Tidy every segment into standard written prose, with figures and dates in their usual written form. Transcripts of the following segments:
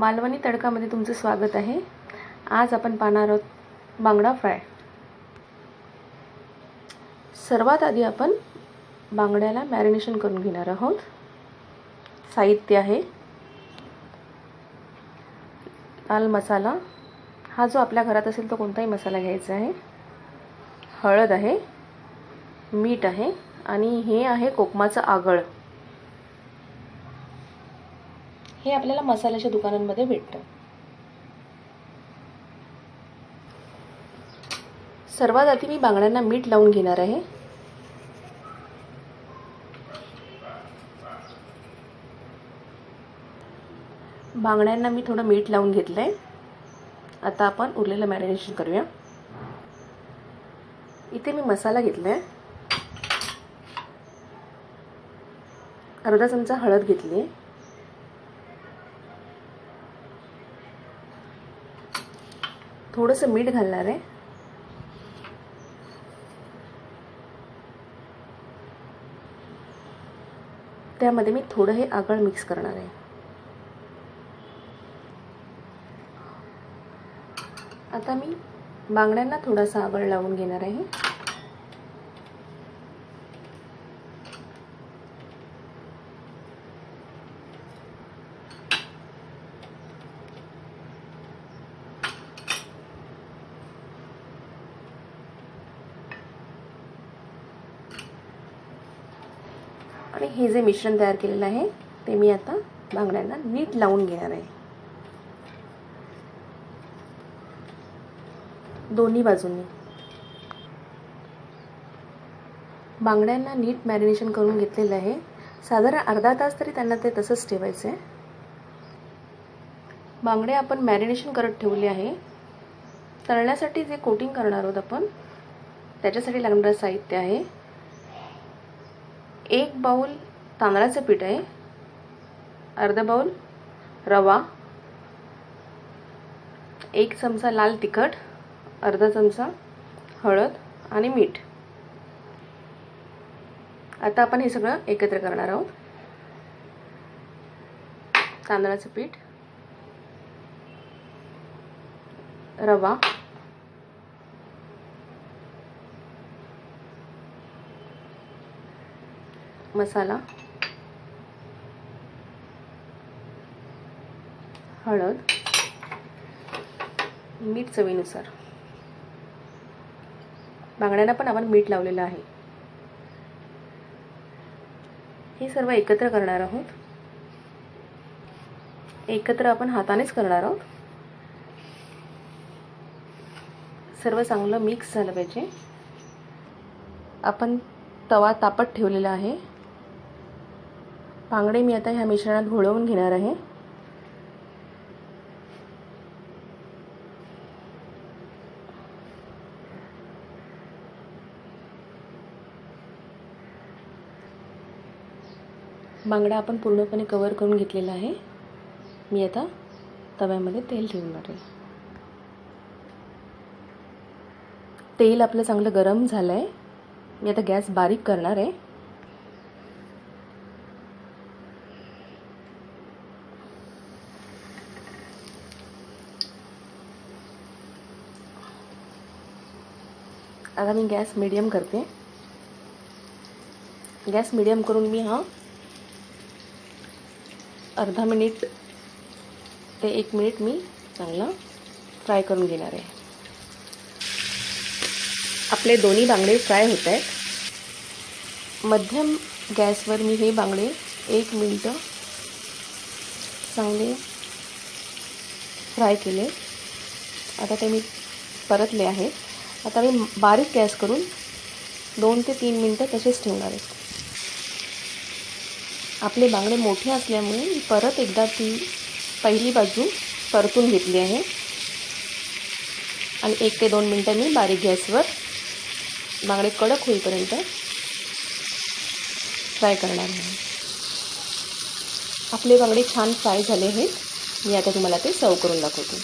मालवणी तडकामध्ये तुमचं स्वागत आहे। आज आपण पाहणार आहोत बांगडा फ्राय। सर्वात आधी आपण बांगड्याला मॅरिनेशन करून घेणार आहोत। साहित्य आहे लाल मसाला, हा जो आपल्या घरात असेल तो कोणताही मसाला घ्यायचा आहे। हळद आहे, मीठ आहे आणि हे आहे कोकमाचं आगळ। हे आपल्याला मसाल्याच्या दुकानांमध्ये भेटतं। सर्वात आधी मी बांगड्यांना मीठ लावून घेणार आहे। बांगड्यांना मी थोडं मीठ लावून घेतलंय। आता आपण उरलेलं मॅरिनेशन करूया। इथे मी मसाला घेतलाय, अर्धा चमचा हळद घेतली आहे, थोडंसं मीठ घालणार आहे, त्यामध्ये मी थोडं हे आगळ मिक्स करणार आहे। आता मी बांगड्यांना थोडासा आगळ लावून घेणार आहे। आणि हे जे मिश्रण तयार केलेलं आहे ते मी आता बांगड्यांना नीट लावून घेणार आहे, दोन्ही बाजूंनी। बांगड्यांना नीट मॅरिनेशन करून घेतलेलं आहे। साधारण अर्धा तास तरी त्यांना ते तसंच ठेवायचं आहे। बांगडे आपण मॅरिनेशन करत ठेवले आहे। तळण्यासाठी जे कोटिंग करणार आहोत आपण, त्याच्यासाठी लागणारं साहित्य आहे 1 बाउल तांदळाचं पीठ आहे, अर्धा बाउल रवा, 1 चमचा लाल तिखट, अर्धा चमचा हळद आणि मीठ। आता आपण हे सगळं एकत्र करणार आहोत। तांदळाचं पीठ, रवा, मसाला, हळद, मीठ चवीनुसार। बांगड्यांना पण आपण मीठ लावलेलं आहे। हे सर्व एकत्र करणार आहोत। एकत्र आपण हातानेच करणार आहोत। सर्व चांगलं मिक्स झालं पाहिजे। आपण तवा तापत ठेवलेला आहे। बांगडे मी आता ह्या मिश्रणात घोळवून घेणार आहे। बांगडा आपण पूर्णपणे कव्हर करून घेतलेला आहे। मी आता तव्यामध्ये तेल ठेवणार आहे। तेल आपलं चांगलं गरम झालं आहे। मी आता गॅस बारीक करणार आहे। आता मी गॅस मीडियम करते। गॅस मीडियम करून मी हा अर्धा मिनिट ते 1 मिनिट मी चांगला फ्राय करून घेणार आहे। आपले दोन्ही बांगडे फ्राय होत आहेत। मध्यम गॅसवर मी हे बांगडे 1 मिनिट चांगले फ्राय केले। आता ते मी परतले आहेत। आता मी बारीक गॅस करून 2 ते 3 मिनिटं तसेच ठेवणार आहे। आपले बांगडे मोठे असल्यामुळे मी परत एकदा ती पहिली बाजू परतून घेतली आहे आणि 1 ते 2 मिनिटं मी बारीक गॅसवर बांगडे कडक होईपर्यंत फ्राय करणार आहे। आपले बांगडे छान फ्राय झाले आहेत। मी आता तुम्हाला ते सर्व करून दाखवते।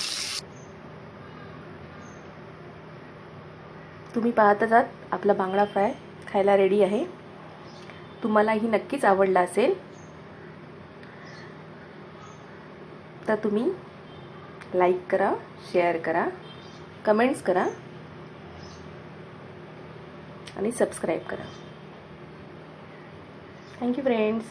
तुम्ही पाहतच आहात, आपला बांगडा फ्राय खायला रेडी आहे। तुम्हालाही नक्कीच आवडला असेल। तर तुम्ही लाईक करा, शेअर करा, कमेंट्स करा आणि सबस्क्राईब करा. Thank you friends.